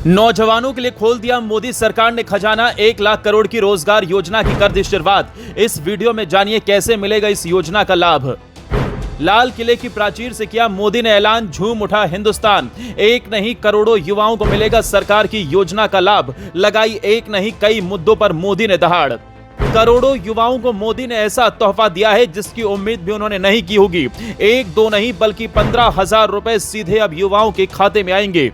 नौजवानों के लिए खोल दिया मोदी सरकार ने खजाना। 1 लाख करोड़ की रोजगार योजना की कर दी शुरुआत। इस वीडियो में जानिए कैसे मिलेगा इस योजना का लाभ। लाल किले की प्राचीर से किया मोदी ने ऐलान, झूम उठा हिंदुस्तान। एक नहीं करोड़ों युवाओं को मिलेगा सरकार की योजना का लाभ। लगाई एक नहीं कई मुद्दों पर मोदी ने दहाड़। करोड़ों युवाओं को मोदी ने ऐसा तोहफा दिया है जिसकी उम्मीद भी उन्होंने नहीं की होगी। 1-2 नहीं बल्कि 15,000 रुपए सीधे अब युवाओं के खाते में आएंगे,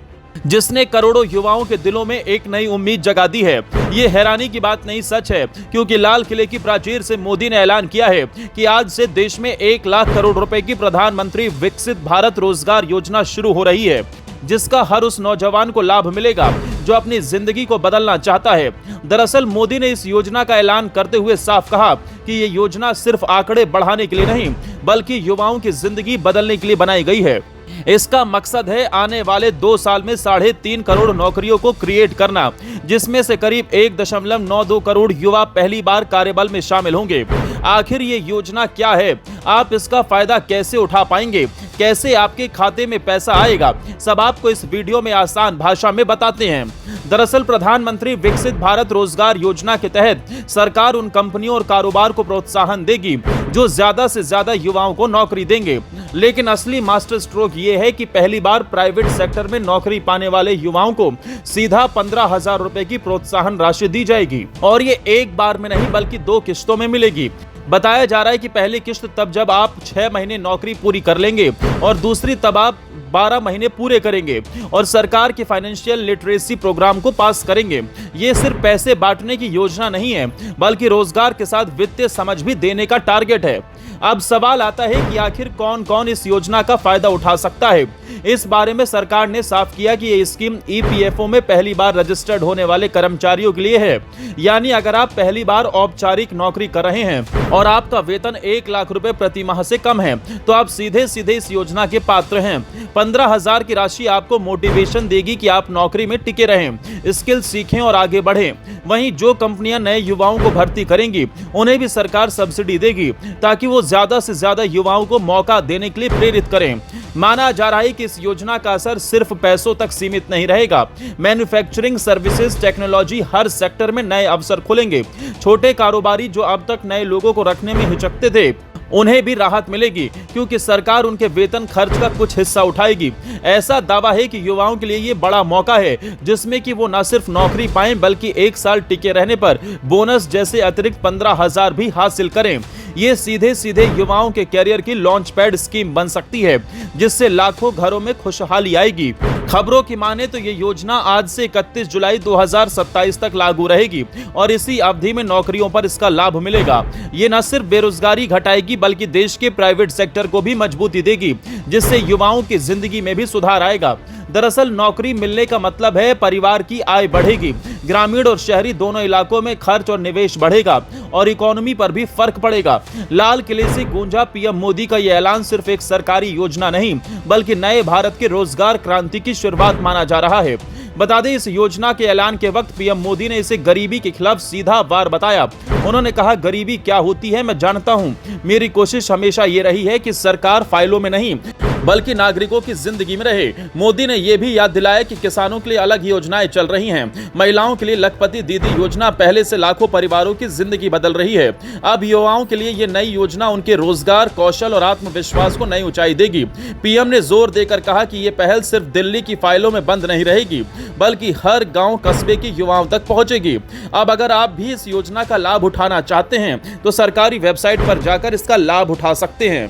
जिसने करोड़ों युवाओं के दिलों में एक नई उम्मीद जगा दी है। ये हैरानी की बात नहीं, सच है, क्योंकि लाल किले की प्राचीर से मोदी ने ऐलान किया है कि आज से देश में 1 लाख करोड़ रुपए की प्रधानमंत्री विकसित भारत रोजगार योजना शुरू हो रही है, जिसका हर उस नौजवान को लाभ मिलेगा जो अपनी जिंदगी को बदलना चाहता है। दरअसल मोदी ने इस योजना का ऐलान करते हुए साफ कहा कि ये योजना सिर्फ आंकड़े बढ़ाने के लिए नहीं बल्कि युवाओं की जिंदगी बदलने के लिए बनाई गई है। इसका मकसद है आने वाले 2 साल में 3.5 करोड़ नौकरियों को क्रिएट करना, जिसमें से करीब 1.92 करोड़ युवा पहली बार कार्यबल में शामिल होंगे। आखिर ये योजना क्या है, आप इसका फायदा कैसे उठा पाएंगे, कैसे आपके खाते में पैसा आएगा, सब आपको इस वीडियो में आसान भाषा में बताते हैं। दरअसल प्रधानमंत्री विकसित भारत रोजगार योजना के तहत सरकार उन कंपनियों और कारोबार को प्रोत्साहन देगी जो ज्यादा से ज्यादा युवाओं को नौकरी देंगे। लेकिन असली मास्टर स्ट्रोक ये है कि पहली बार प्राइवेट सेक्टर में नौकरी पाने वाले युवाओं को सीधा 15,000 रुपए की प्रोत्साहन राशि दी जाएगी, और ये एक बार में नहीं बल्कि 2 किश्तों में मिलेगी। बताया जा रहा है कि पहली किश्त तब जब आप 6 महीने नौकरी पूरी कर लेंगे और दूसरी तब आप 12 महीने पूरे करेंगे और सरकार के फाइनेंशियल लिटरेसी प्रोग्राम को पास करेंगे। ये सिर्फ पैसे बांटने की योजना नहीं है बल्कि रोजगार के साथ वित्तीय समझ भी देने का टारगेट है। अब सवाल आता है कि आखिर कौन कौन इस योजना का फायदा उठा सकता है। इस बारे में सरकार ने साफ किया कि ये स्कीम EPFO में पहली बार रजिस्टर्ड होने वाले कर्मचारियों के लिए है। यानी अगर आप पहली बार औपचारिक नौकरी कर रहे हैं और आपका वेतन 1 लाख रुपए प्रति माह से कम है तो आप सीधे सीधे इस योजना के पात्र हैं। 15,000 की राशि आपको मोटिवेशन देगी कि आप नौकरी में टिके रहें, स्किल सीखें और आगे बढ़ें। वहीं जो कंपनियां नए युवाओं को भर्ती करेंगी उन्हें भी सरकार सब्सिडी देगी ताकि वो ज्यादा से ज्यादा युवाओं को मौका देने के लिए प्रेरित करें। माना जा रहा है कि इस योजना का असर सिर्फ पैसों तक सीमित नहीं रहेगा। मैन्युफैक्चरिंग, सर्विसेज, टेक्नोलॉजी, हर सेक्टर में नए अवसर खुलेंगे। छोटे कारोबारी जो अब तक नए लोगों को रखने में हिचकते थे उन्हें भी राहत मिलेगी, क्योंकि सरकार उनके वेतन खर्च का कुछ हिस्सा उठाएगी। ऐसा दावा है कि युवाओं के लिए ये बड़ा मौका है जिसमें कि वो न सिर्फ नौकरी पाएं बल्कि 1 साल टिके रहने पर बोनस जैसे अतिरिक्त 15,000 भी हासिल करें। ये सीधे सीधे युवाओं के कैरियर की लॉन्च पैड स्कीम बन सकती है जिससे लाखों घरों में खुशहाली आएगी। खबरों की माने तो ये योजना आज से 31 जुलाई 2027 तक लागू रहेगी और इसी अवधि में नौकरियों पर इसका लाभ मिलेगा। ये न सिर्फ बेरोजगारी घटाएगी बल्कि देश के प्राइवेट सेक्टर को भी मजबूती देगी, जिससे युवाओं की जिंदगी में भी सुधार आएगा। दरअसल नौकरी मिलने का मतलब है परिवार की आय बढ़ेगी, ग्रामीण और शहरी दोनों इलाकों में खर्च और निवेश बढ़ेगा और इकोनॉमी पर भी फर्क पड़ेगा। लाल किले से गूंजा पीएम मोदी का यह ऐलान सिर्फ एक सरकारी योजना नहीं बल्कि नए भारत के रोजगार क्रांति की शुरुआत माना जा रहा है। बता दें, इस योजना के ऐलान के वक्त पीएम मोदी ने इसे गरीबी के खिलाफ सीधा वार बताया। उन्होंने कहा, गरीबी क्या होती है मैं जानता हूं। मेरी कोशिश हमेशा ये रही है कि सरकार फाइलों में नहीं बल्कि नागरिकों की जिंदगी में रहे। मोदी ने यह भी याद दिलाया कि किसानों के लिए अलग योजनाएं चल रही हैं। महिलाओं के लिए लखपति दीदी योजना पहले से लाखों परिवारों की जिंदगी बदल रही है। अब युवाओं के लिए ये नई योजना उनके रोजगार, कौशल और आत्मविश्वास को नई ऊंचाई देगी। पीएम ने जोर देकर कहा कि ये पहल सिर्फ दिल्ली की फाइलों में बंद नहीं रहेगी बल्कि हर गाँव कस्बे के युवाओं तक पहुंचेगी। अब अगर आप भी इस योजना का लाभ उठाना चाहते हैं तो सरकारी वेबसाइट पर जाकर इसका लाभ उठा सकते हैं।